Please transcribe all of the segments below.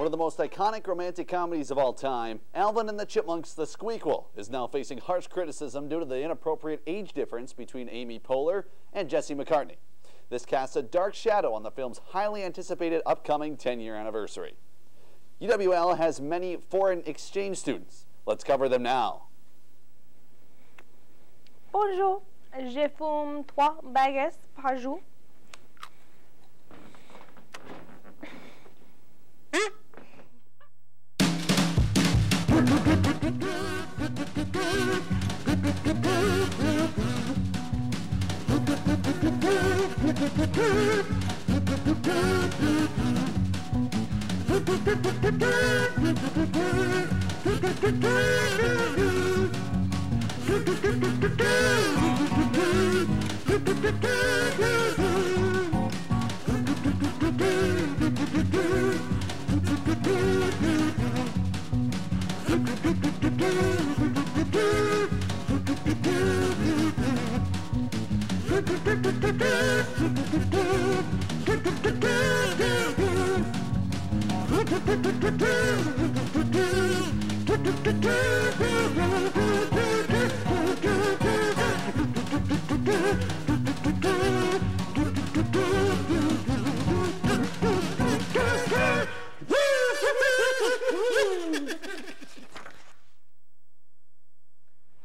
One of the most iconic romantic comedies of all time, Alvin and the Chipmunks: The Squeakquel is now facing harsh criticism due to the inappropriate age difference between Amy Poehler and Jesse McCartney. This casts a dark shadow on the film's highly anticipated upcoming 10-year anniversary. UWL has many foreign exchange students. Let's cover them now. Bonjour, je fume 3 baguettes par jour.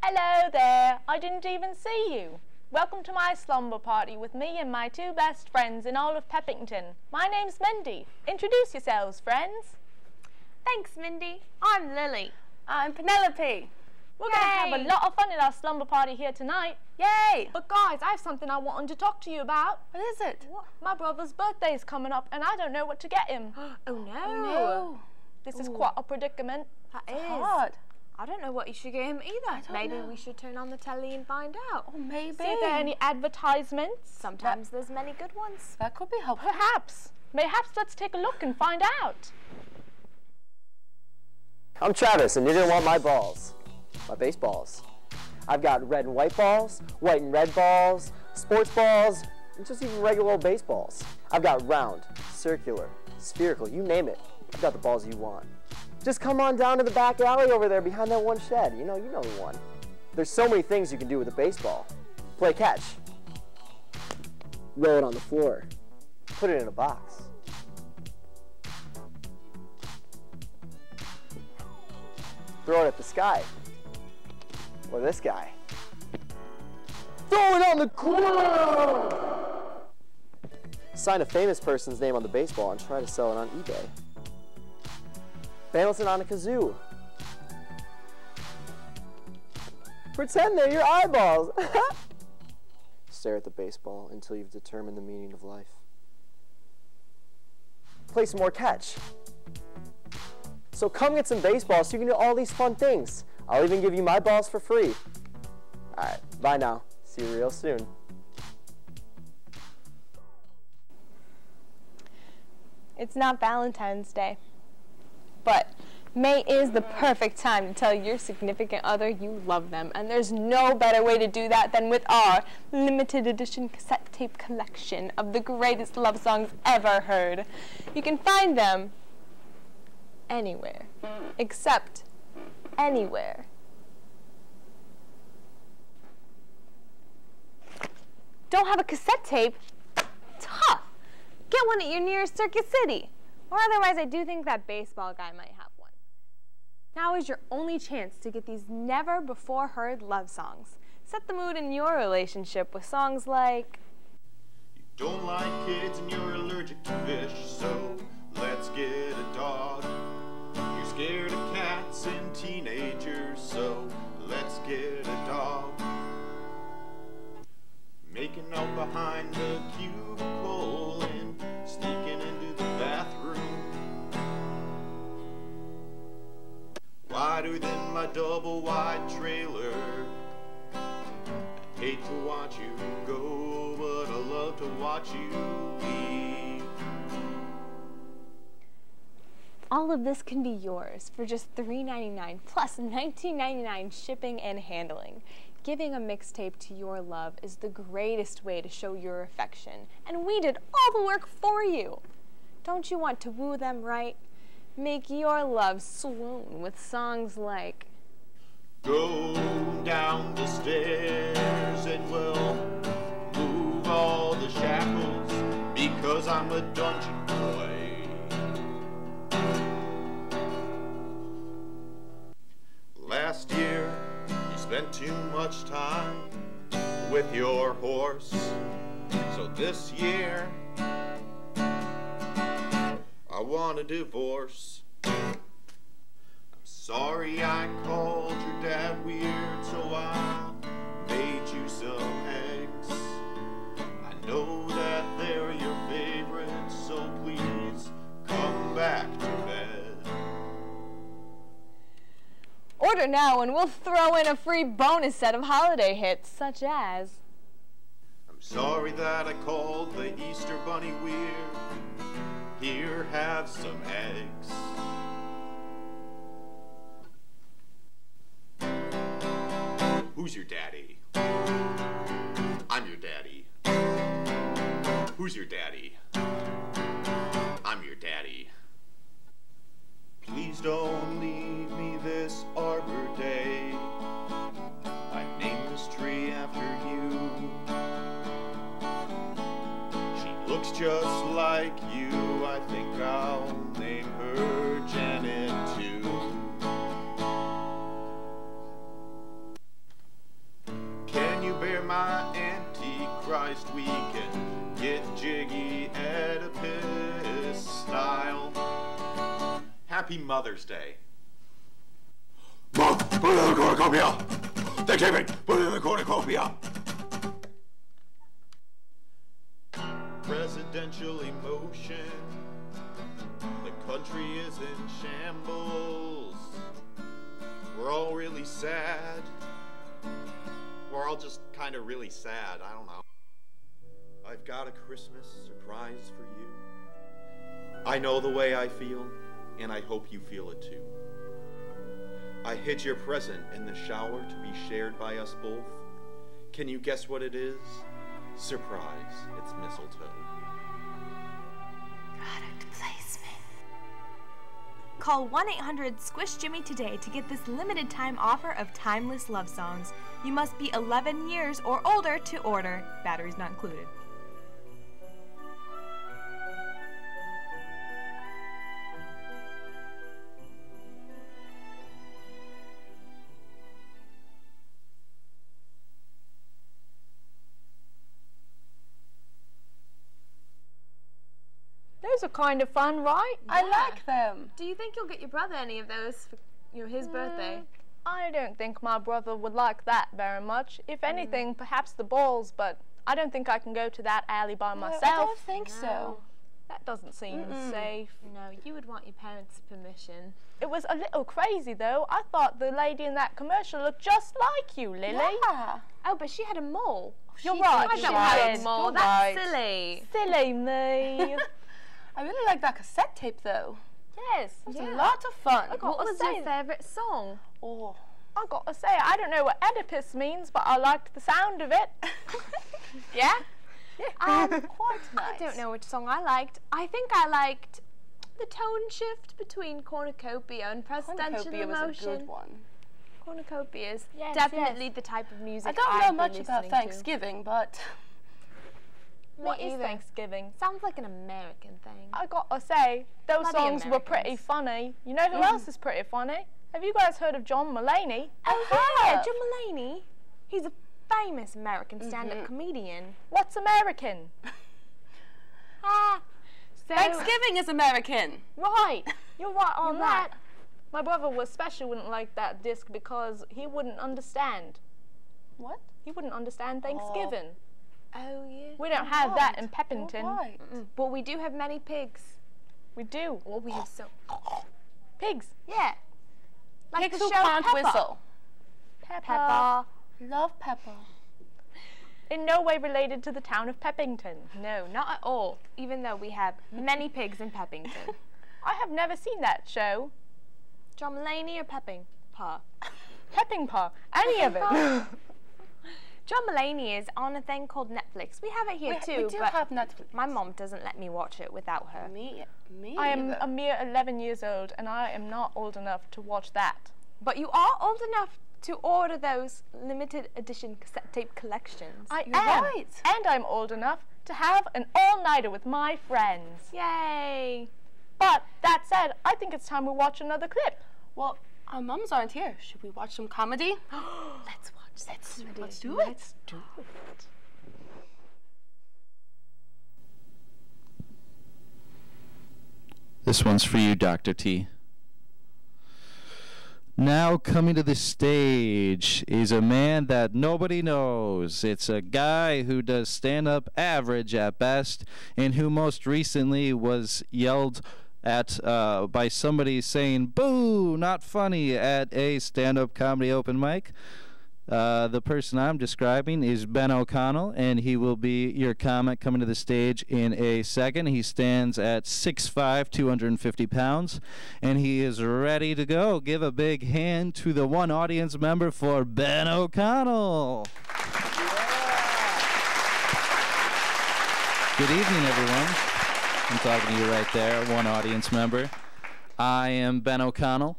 Hello there, I didn't even see you. Welcome to my slumber party with me and my 2 best friends in all of Peppington. My name's Mindy. Introduce yourselves, friends. Thanks, Mindy. I'm Lily. I'm Penelope. We're going to have a lot of fun at our slumber party here tonight. Yay! But guys, I have something I wanted to talk to you about. What is it? My brother's birthday is coming up and I don't know what to get him. Oh no! Oh, no. This is quite a predicament. That It's is hard. I don't know what you should get him either. Maybe we should turn on the telly and find out. Or maybe. See if there are any advertisements. Sometimes there's many good ones. That could be helpful. Perhaps. Mayhaps let's take a look and find out. I'm Travis, and you didn't want my balls. My baseballs. I've got red and white balls, white and red balls, sports balls, and just even regular old baseballs. I've got round, circular, spherical, you name it. I've got the balls you want. Just come on down to the back alley over there behind that one shed. You know the one. There's so many things you can do with a baseball. Play catch. Roll it on the floor. Put it in a box. Throw it at the sky. Or this guy. Throw it on the ground! Sign a famous person's name on the baseball and try to sell it on eBay. Balance it on a kazoo. Pretend they're your eyeballs. Stare at the baseball until you've determined the meaning of life. Play some more catch. So come get some baseballs so you can do all these fun things. I'll even give you my balls for free. All right, bye now. See you real soon. It's not Valentine's Day, but May is the perfect time to tell your significant other you love them, and there's no better way to do that than with our limited edition cassette tape collection of the greatest love songs ever heard. You can find them anywhere, except anywhere. Don't have a cassette tape? Tough! Get one at your nearest Circuit City. Or otherwise, I do think that baseball guy might have one. Now is your only chance to get these never-before-heard love songs. Set the mood in your relationship with songs like... You don't like kids and you're allergic to fish, so let's get a dog. You're scared of cats and teenagers, so let's get a dog. Making out behind the cubicle and sneaking into the bathroom. Wider than my double wide trailer. Hate to watch you go, but I love to watch you leave. All of this can be yours for just $3.99 plus $19.99 shipping and handling. Giving a mixtape to your love is the greatest way to show your affection, and we did all the work for you. Don't you want to woo them right? Make your love swoon with songs like Go down the stairs and we'll move all the shackles because I'm a dungeon boy. Last year, you spent too much time with your horse. So this year, I want a divorce. I'm sorry I called your dad weird, so I made you some eggs. I know that they're your favorites, so please come back to bed. Order now and we'll throw in a free bonus set of holiday hits, such as I'm sorry that I called the Easter Bunny weird. Here, have some eggs. Who's your daddy? I'm your daddy. Who's your daddy? I'm your daddy. Please don't leave me this Arbor Day. I named this tree after you. She looks just like you. I think I'll name her Janet too. Can you bear my Antichrist? We can get jiggy Oedipus style. Happy Mother's Day. Mom, put it in the cornucopia! Thanksgiving, put it in the cornucopia! Presidential emotion. The country is in shambles. We're all really sad. We're all just kind of really sad. I don't know. I've got a Christmas surprise for you. I know the way I feel, and I hope you feel it too. I hid your present in the shower to be shared by us both. Can you guess what it is? Surprise, it's mistletoe. Product placement. Call 1-800-SQUISH-JIMMY today to get this limited time offer of timeless love songs. You must be 11 years or older to order. Batteries not included. those are kind of fun, right? I like them. Do you think you'll get your brother any of those for his birthday? I don't think my brother would like that very much. If anything, perhaps the balls, but I don't think I can go to that alley by myself. I don't think so. That doesn't seem safe. No, you would want your parents' permission. It was a little crazy, though. I thought the lady in that commercial looked just like you, Lily. Yeah. Oh, but she had a mole. You're right. I she don't have did. a mole. You're That's right. silly. Silly me. I really like that cassette tape though. Yes. It was a lot of fun. What was your favourite song? Oh. I got to say, I don't know what Oedipus means, but I liked the sound of it. Yeah? Quite nice. I don't know which song I liked. I think I liked the tone shift between cornucopia and presidential Cornucopia was emotion. a good one. Cornucopia is Yes, definitely the type of music I don't I'd know be much about listening to. Thanksgiving, but What is either. Thanksgiving? Sounds like an American thing. I got to say, those Bloody songs were pretty Americans. funny. You know who else is pretty funny? Have you guys heard of John Mulaney? Oh yeah, John Mulaney. He's a famous American stand-up comedian. What's American? So, Thanksgiving is American. Right, you're right on You're that. right. My brother was special, wouldn't like that disc because he wouldn't understand. What? He wouldn't understand Thanksgiving. Oh yeah. We don't have that in Peppington. Right. But we do have many pigs. We do. Well, we have so. Pigs. Yeah. Like Pigs the who show can't Peppa. whistle. Peppa. Love Pepper. In no way related to the town of Peppington. No, not at all. Even though we have many pigs in Peppington. I have never seen that show. John Mulaney or Pepping? Pa. Pepping Paw. Any of it. John Mulaney is on a thing called Netflix. We have it here too. We do but have Netflix. my mom doesn't let me watch it without her. Me I am either. a mere 11 years old, and I am not old enough to watch that. But you are old enough to order those limited edition cassette tape collections. I You're am. right. And I'm old enough to have an all-nighter with my friends. Yay! But that said, I think it's time we watch another clip. Well, our mums aren't here. Should we watch some comedy? Let's watch. Let's do it. This one's for you, Dr. T. Now coming to the stage is a man that nobody knows. It's a guy who does stand-up average at best, and who most recently was yelled at by somebody saying, "Boo, not funny," at a stand-up comedy open mic. The person I'm describing is Ben O'Connell, and he will be your comic coming to the stage in a second. He stands at 6'5", 250 pounds, and he is ready to go. Give a big hand to the one audience member for Ben O'Connell. Good evening, everyone. I'm talking to you right there, one audience member. I am Ben O'Connell,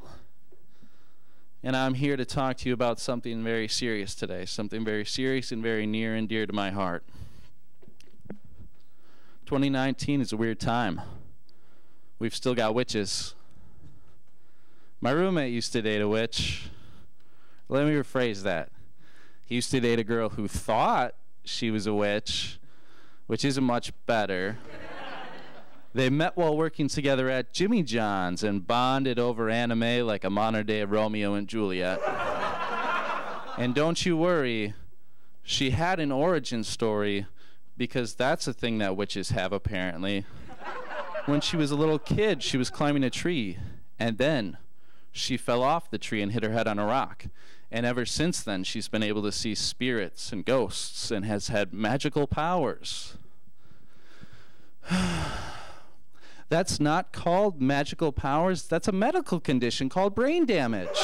and I'm here to talk to you about something very serious today, something very serious and very near and dear to my heart. 2019 is a weird time. We've still got witches. My roommate used to date a witch. Let me rephrase that. He used to date a girl who thought she was a witch, which isn't much better. They met while working together at Jimmy John's and bonded over anime like a modern-day Romeo and Juliet. And don't you worry, she had an origin story, because that's a thing that witches have, apparently. When she was a little kid, she was climbing a tree, and then she fell off the tree and hit her head on a rock. And ever since then, she's been able to see spirits and ghosts and has had magical powers. That's not called magical powers. That's a medical condition called brain damage.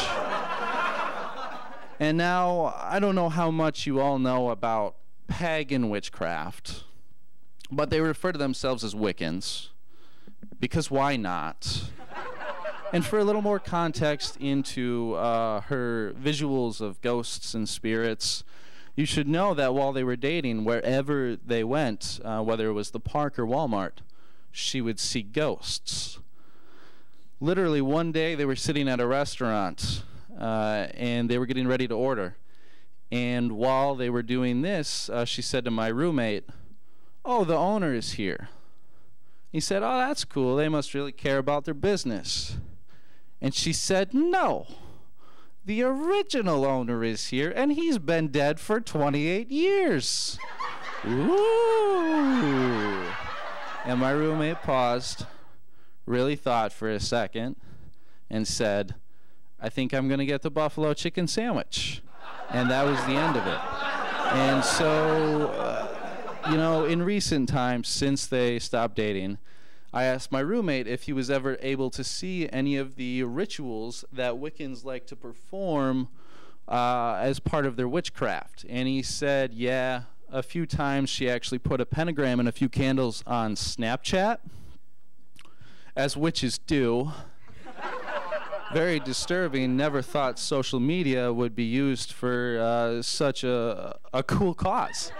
And now, I don't know how much you all know about pagan witchcraft, but they refer to themselves as Wiccans, because why not? And for a little more context into her visuals of ghosts and spirits, you should know that while they were dating, wherever they went, whether it was the park or Walmart, she would see ghosts. Literally one day they were sitting at a restaurant and they were getting ready to order. And while they were doing this, she said to my roommate, "Oh, the owner is here." He said, "Oh, that's cool. They must really care about their business." And she said, "No. The original owner is here, and he's been dead for 28 years. Ooh. And my roommate paused, really thought for a second, and said, "I think I'm going to get the buffalo chicken sandwich." And that was the end of it. And so, in recent times, since they stopped dating, I asked my roommate if he was ever able to see any of the rituals that Wiccans like to perform as part of their witchcraft. And he said, yeah, a few times she actually put a pentagram and a few candles on Snapchat, as witches do. Very disturbing. Never thought social media would be used for such a cool cause.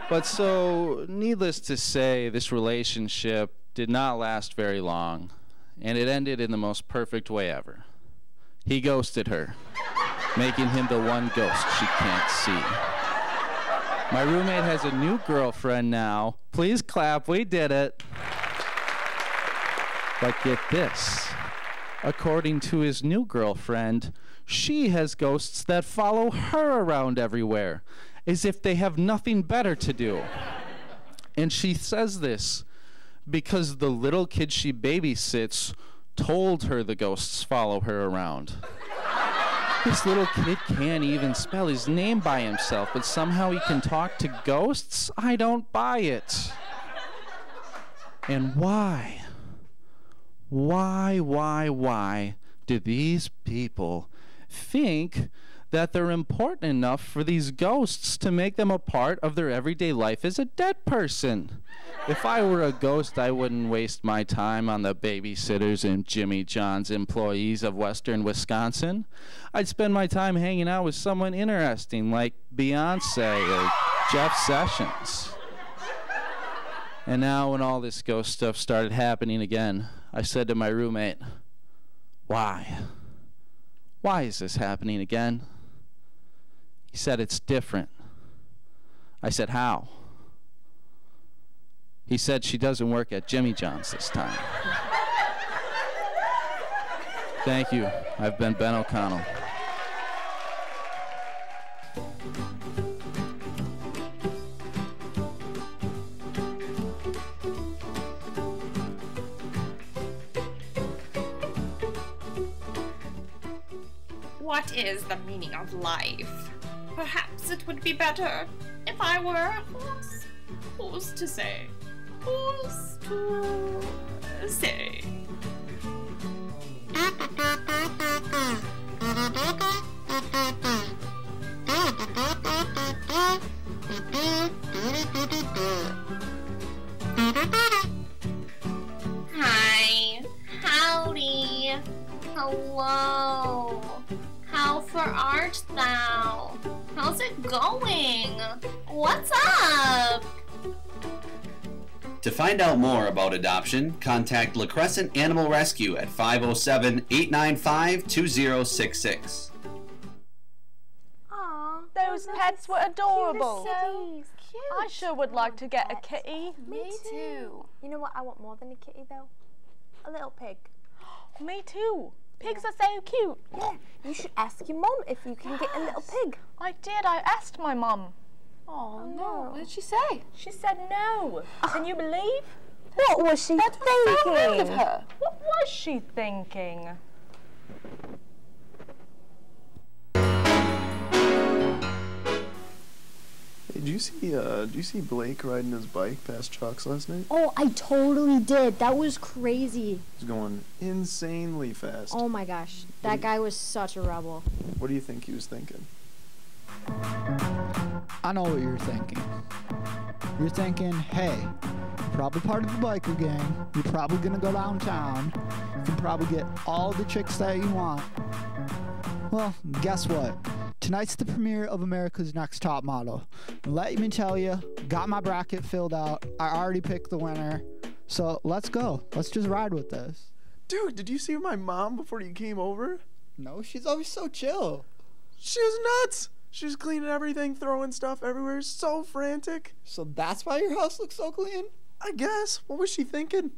But so, needless to say, this relationship did not last very long, and it ended in the most perfect way ever. He ghosted her, making him the one ghost she can't see. My roommate has a new girlfriend now. Please clap, we did it. But get this. According to his new girlfriend, she has ghosts that follow her around everywhere, as if they have nothing better to do. And she says this because the little kid she babysits told her the ghosts follow her around. This little kid can't even spell his name by himself, but somehow he can talk to ghosts? I don't buy it. And why? Why do these people think that they're important enough for these ghosts to make them a part of their everyday life as a dead person. If I were a ghost, I wouldn't waste my time on the babysitters and Jimmy John's employees of Western Wisconsin. I'd spend my time hanging out with someone interesting like Beyonce or Jeff Sessions. And now when all this ghost stuff started happening again, I said to my roommate, "Why? Why is this happening again?" He said, "It's different." I said, "How?" He said, "She doesn't work at Jimmy John's this time." Thank you. I've been Ben O'Connell. What is the meaning of life? Perhaps it would be better if I were a horse. Who's to say? Who's to say? Hi. Howdy. Hello. How far art thou? How's it going? What's up? To find out more about adoption, contact La Crescent Animal Rescue at 507-895-2066. Aww, those pets were adorable. So cute. I sure would like to get a kitty. Me too. You know what I want more than a kitty though? A little pig. Me too. Pigs are so cute. You should ask your mom if you can get a little pig. I did. I asked my mum. Oh no. What did she say? She said no. Can you believe? What was she thinking? So rude of her. What was she thinking? Hey, did you see Blake riding his bike past Chuck's last night? Oh, I totally did. That was crazy. He was going insanely fast. Oh my gosh, that guy was such a rebel. What do you think he was thinking? I know what you're thinking. You're thinking, hey, you're probably part of the biker gang. You're probably gonna go downtown. You can probably get all the chicks that you want. Well, guess what? Tonight's the premiere of America's Next Top Model. And let me tell you, got my bracket filled out. I already picked the winner. So let's go. Let's just ride with this. Dude, did you see my mom before you came over? No, she's always so chill. She was nuts. She was cleaning everything, throwing stuff everywhere, so frantic. So that's why your house looks so clean? I guess. What was she thinking?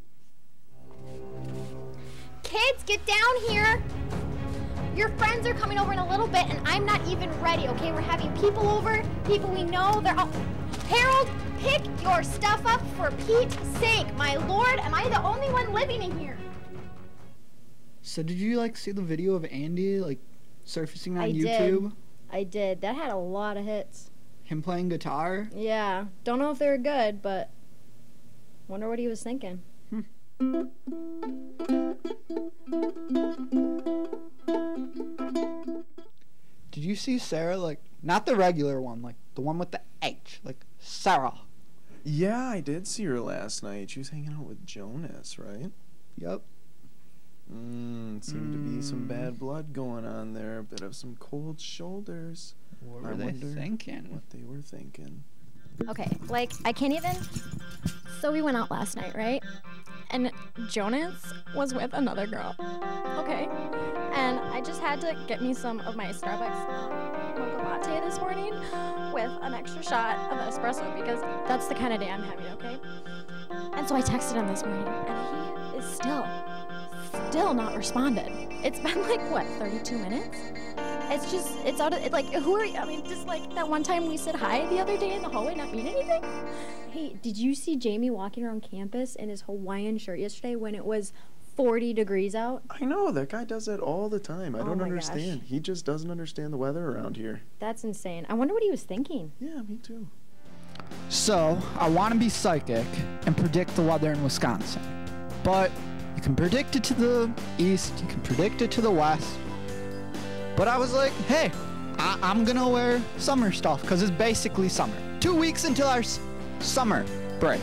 Kids, get down here. Your friends are coming over in a little bit, and I'm not even ready, okay? We're having people over, people we know. They're all... Harold, pick your stuff up for Pete's sake. My lord, am I the only one living in here? So did you, see the video of Andy, surfacing on YouTube? I did. That had a lot of hits. Him playing guitar? Yeah. Don't know if they were good, but wonder what he was thinking. Did you see Sarah, not the regular one, the one with the H, Sarah? Yeah, I did see her last night. She was hanging out with Jonas, right? Yep. Seemed to be some bad blood going on there. A bit of some cold shoulders. What were they thinking? What they were thinking. Okay, I can't even... So we went out last night, right? And Jonas was with another girl. Okay. And I just had to get me some of my Starbucks mocha latte this morning with an extra shot of espresso because that's the kind of day I'm having, okay? And so I texted him this morning, and he is still not responded. It's been 32 minutes? It's out of, who are you? I mean, just that one time we said hi the other day in the hallway, not mean anything? Hey, did you see Jamie walking around campus in his Hawaiian shirt yesterday when it was 40 degrees out? I know, that guy does that all the time. I don't understand. Gosh. He just doesn't understand the weather around here. That's insane. I wonder what he was thinking. Yeah, me too. So, I want to be psychic and predict the weather in Wisconsin. But you can predict it to the east, you can predict it to the west. But I was like, hey, I'm gonna wear summer stuff because it's basically summer. 2 weeks until our summer break.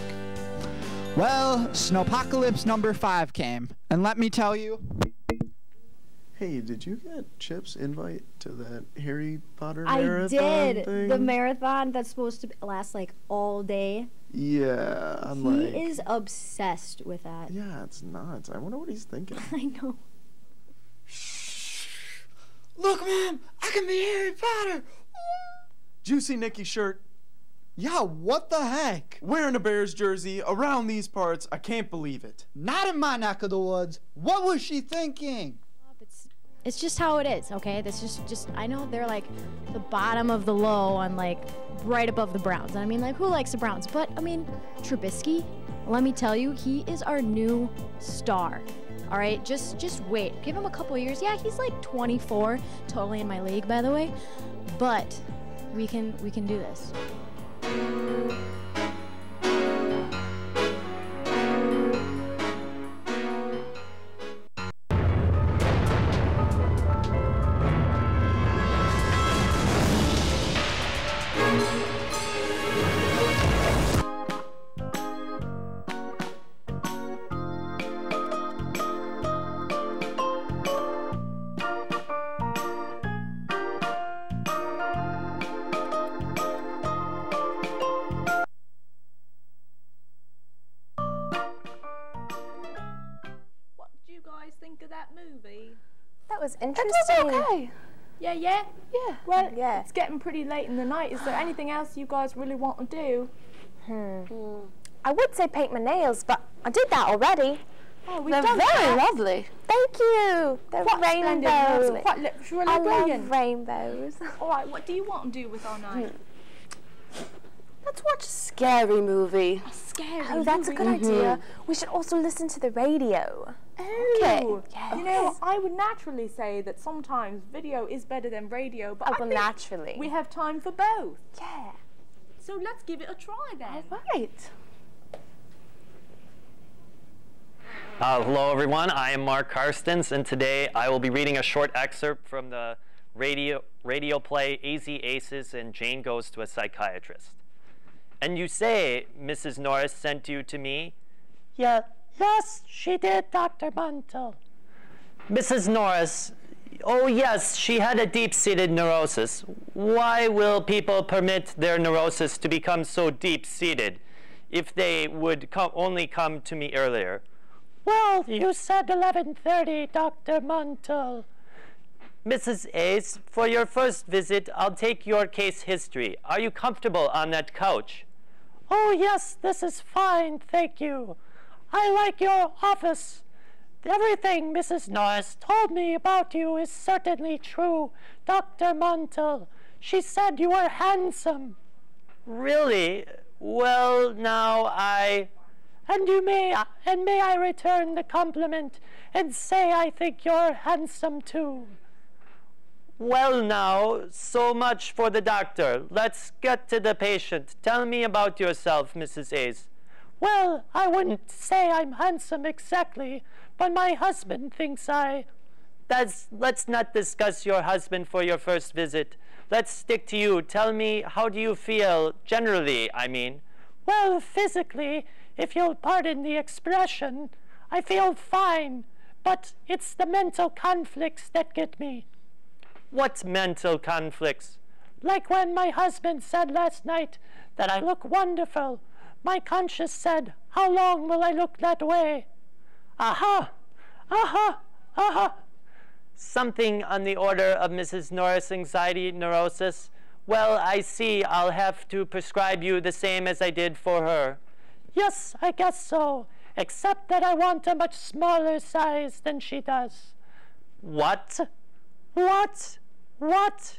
Well, Snowpocalypse number 5 came, and let me tell you. Hey, did you get Chip's invite to that Harry Potter I marathon did. thing? The marathon that's supposed to last like all day. Yeah, I'm He like... is obsessed with that. Yeah, it's nuts. I wonder what he's thinking. I know. Look, Mom, I can be Harry Potter. Juicy Nicky shirt. Yeah, what the heck? Wearing a Bears jersey around these parts. I can't believe it. Not in my neck of the woods. What was she thinking? It's just how it is, okay? This is just, I know they're like the bottom of the low on like right above the Browns. I mean, like, who likes the Browns? But, I mean, Trubisky, let me tell you, he is our new star. All right, just wait. Give him a couple years. Yeah, he's like 24, totally in my league, by the way. But we can do this. That was interesting. It was okay. Yeah. Well, Yeah. it's getting pretty late in the night. Is there anything else you guys really want to do? I would say paint my nails, but I did that already. Oh, we've They're done very that. lovely. Thank you. They're Quite splendid, rainbows. lovely. Quite literally I brilliant. love rainbows. All right, what do you want to do with our night? Let's watch a scary movie. A scary Oh, that's a good movie? idea. We should also listen to the radio. Oh, Okay. Yes. You know, I would naturally say that sometimes video is better than radio, but I think naturally. we have time for both. Yeah. So let's give it a try then. All right. Hello everyone, I am Mark Karstens, and today I will be reading a short excerpt from the radio play Easy Aces and Jane Goes to a Psychiatrist. And you say Mrs. Norris sent you to me? Yeah, yes, she did, Dr. Buntle. Mrs. Norris, oh yes, she had a deep-seated neurosis. Why will people permit their neurosis to become so deep-seated if they would only come to me earlier? Well, you said 11:30, Dr. Muntle. Mrs. Ace, for your first visit, I'll take your case history. Are you comfortable on that couch? Oh, yes, this is fine, thank you. I like your office. Everything Mrs. Norris told me about you is certainly true, Dr. Muntle. She said you were handsome. Really? Well, now And may I return the compliment and say I think you're handsome too. Well now, so much for the doctor. Let's get to the patient. Tell me about yourself, Mrs. Ace. Well, I wouldn't say I'm handsome exactly, but my husband thinks Let's not discuss your husband for your first visit. Let's stick to you. Tell me, how do you feel, generally, I mean? Well, physically, if you'll pardon the expression, I feel fine, but it's the mental conflicts that get me. What mental conflicts? Like when my husband said last night that I look wonderful. My conscience said, how long will I look that way? Aha! Aha! Aha! Something on the order of Mrs. Norris' anxiety neurosis. Well, I see I'll have to prescribe you the same as I did for her. Yes, I guess so, except that I want a much smaller size than she does. What? What? What?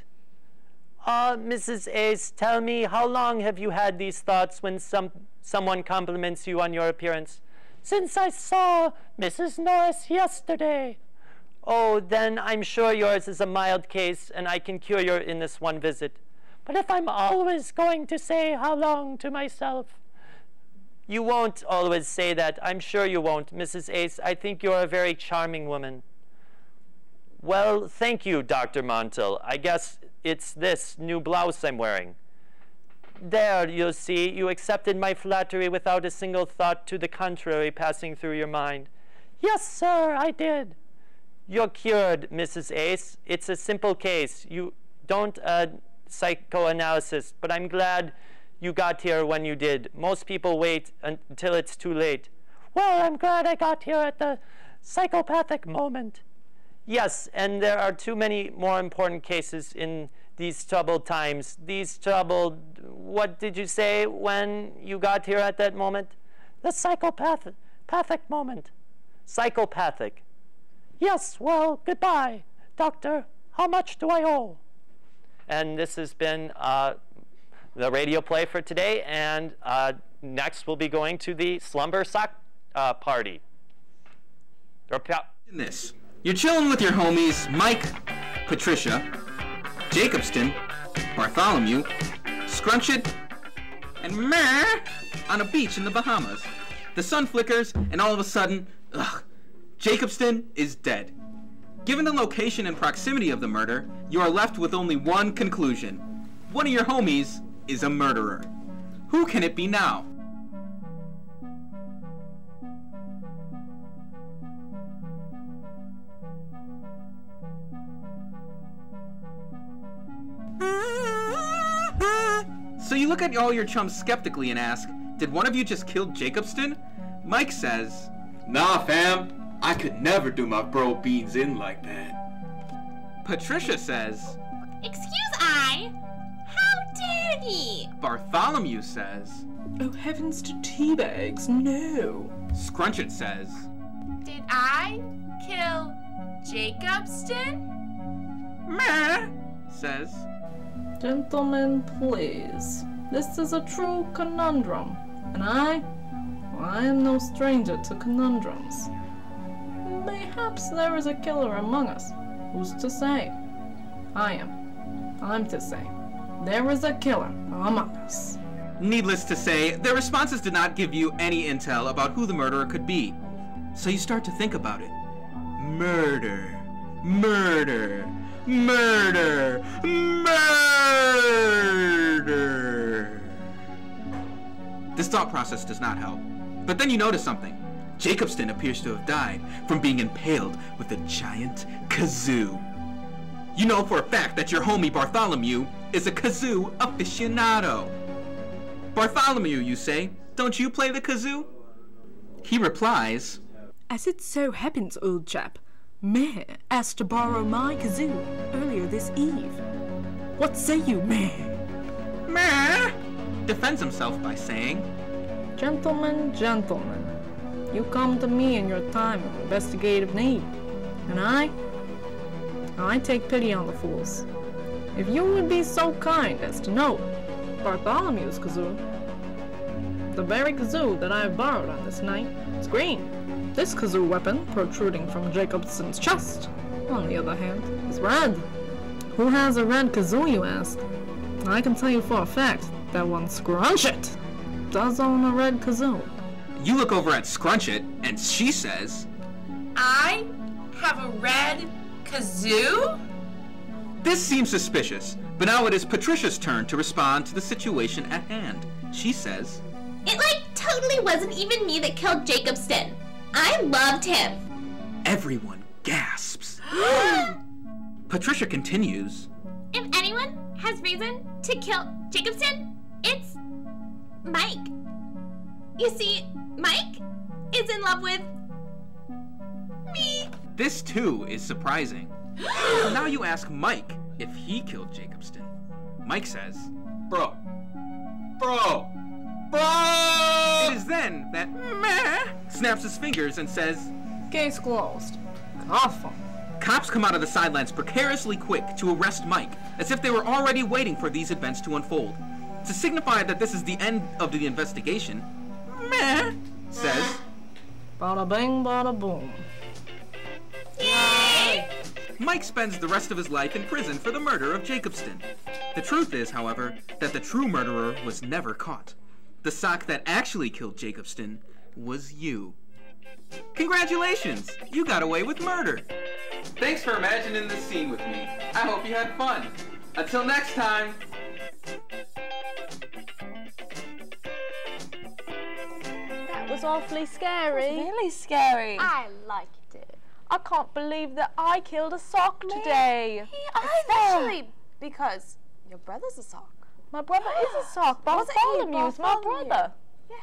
Mrs. Ace, tell me, how long have you had these thoughts when someone compliments you on your appearance? Since I saw Mrs. Norris yesterday. Oh, then I'm sure yours is a mild case, and I can cure you in this one visit. But if I'm always going to say how long to myself, you won't always say that. I'm sure you won't, Mrs. Ace. I think you're a very charming woman. Well, thank you, Dr. Montel. I guess it's this new blouse I'm wearing. There, you see, you accepted my flattery without a single thought to the contrary passing through your mind. Yes, sir, I did. You're cured, Mrs. Ace. It's a simple case. You don't psychoanalysis, but I'm glad you got here when you did. Most people wait until it's too late. Well, I'm glad I got here at the psychopathic moment. Yes, and there are too many more important cases in these troubled times. These troubled, what did you say when you got here at that moment? The psychopathic moment. Psychopathic. Yes, well, goodbye, doctor. How much do I owe? And this has been the radio play for today, and next we'll be going to the slumber sock party. This. You're chilling with your homies, Mike, Patricia, Jacobston, Bartholomew, Scrunchit, and Meh on a beach in the Bahamas. The sun flickers, and all of a sudden, Jacobston is dead. Given the location and proximity of the murder, you are left with only one conclusion. One of your homies is a murderer. Who can it be now? So you look at all your chums skeptically and ask, did one of you just kill Jacobston? Mike says, Nah, fam. I could never do my bro beans in like that. Patricia says, Excuse I? How dare ye? Bartholomew says, Oh heavens to teabags, no. Scrunchit says, Did I kill Jacobston? Meh, says, Gentlemen, please. This is a true conundrum, and I am no stranger to conundrums. Mayhaps there is a killer among us. Who's to say? I'm to say. There is a killer among us. Needless to say, their responses did not give you any intel about who the murderer could be. So you start to think about it. Murder. Murder. Murder. Murder. This thought process does not help. But then you notice something. Jacobston appears to have died from being impaled with a giant kazoo. You know for a fact that your homie Bartholomew is a kazoo aficionado. Bartholomew, you say, don't you play the kazoo? He replies, As it so happens, old chap, Meh asked to borrow my kazoo earlier this eve. What say you, Meh? Meh defends himself by saying, Gentlemen, you come to me in your time of investigative need, and I take pity on the fools. If you would be so kind as to note Bartholomew's kazoo, the very kazoo that I have borrowed on this night, is green. This kazoo weapon, protruding from Jacobson's chest, on the other hand, is red. Who has a red kazoo, you ask? I can tell you for a fact that one Scrunchit does own a red kazoo. You look over at Scrunchit, and she says, I have a red kazoo? This seems suspicious, but now it is Patricia's turn to respond to the situation at hand. She says, It totally wasn't even me that killed Jacobston. I loved him. Everyone gasps. Patricia continues, If anyone has reason to kill Jacobston, it's Mike. You see, Mike is in love with me. This too is surprising. So now you ask Mike if he killed Jacobston. Mike says, Bro. It is then that Meh snaps his fingers and says, Case closed. Cough. Cops come out of the sidelines precariously quick to arrest Mike, as if they were already waiting for these events to unfold. To signify that this is the end of the investigation, Meh says, Bada bing, bada boom. Yay! Mike spends the rest of his life in prison for the murder of Jacobston. The truth is, however, that the true murderer was never caught. The sock that actually killed Jacobston was you. Congratulations! You got away with murder! Thanks for imagining this scene with me. I hope you had fun. Until next time. That was awfully scary. It was really scary. I liked it. I can't believe that I killed a sock today. Especially because your brother's a sock. My brother is a sock. Bartholomew's my brother. Yeah.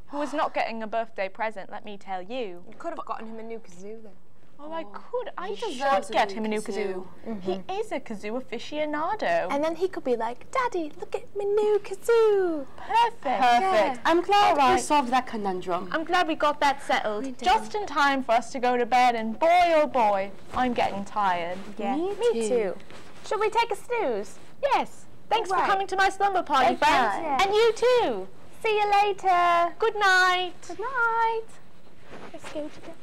Who is not getting a birthday present, let me tell you. You could have gotten him a new kazoo then. Oh, I could. I he should deserves get a him a new kazoo. kazoo. He is a kazoo aficionado. And then he could be like, Daddy, look at my new kazoo. Perfect. Yeah. I'm glad we we solved that conundrum. I'm glad we got that settled just in time for us to go to bed. And boy, oh boy, I'm getting tired. Yeah, me too. Should we take a snooze? Yes. Thanks for Right. coming to my slumber party, Okay. friends. Yeah. And you too. See you later. Good night. Good night. Let's go to bed.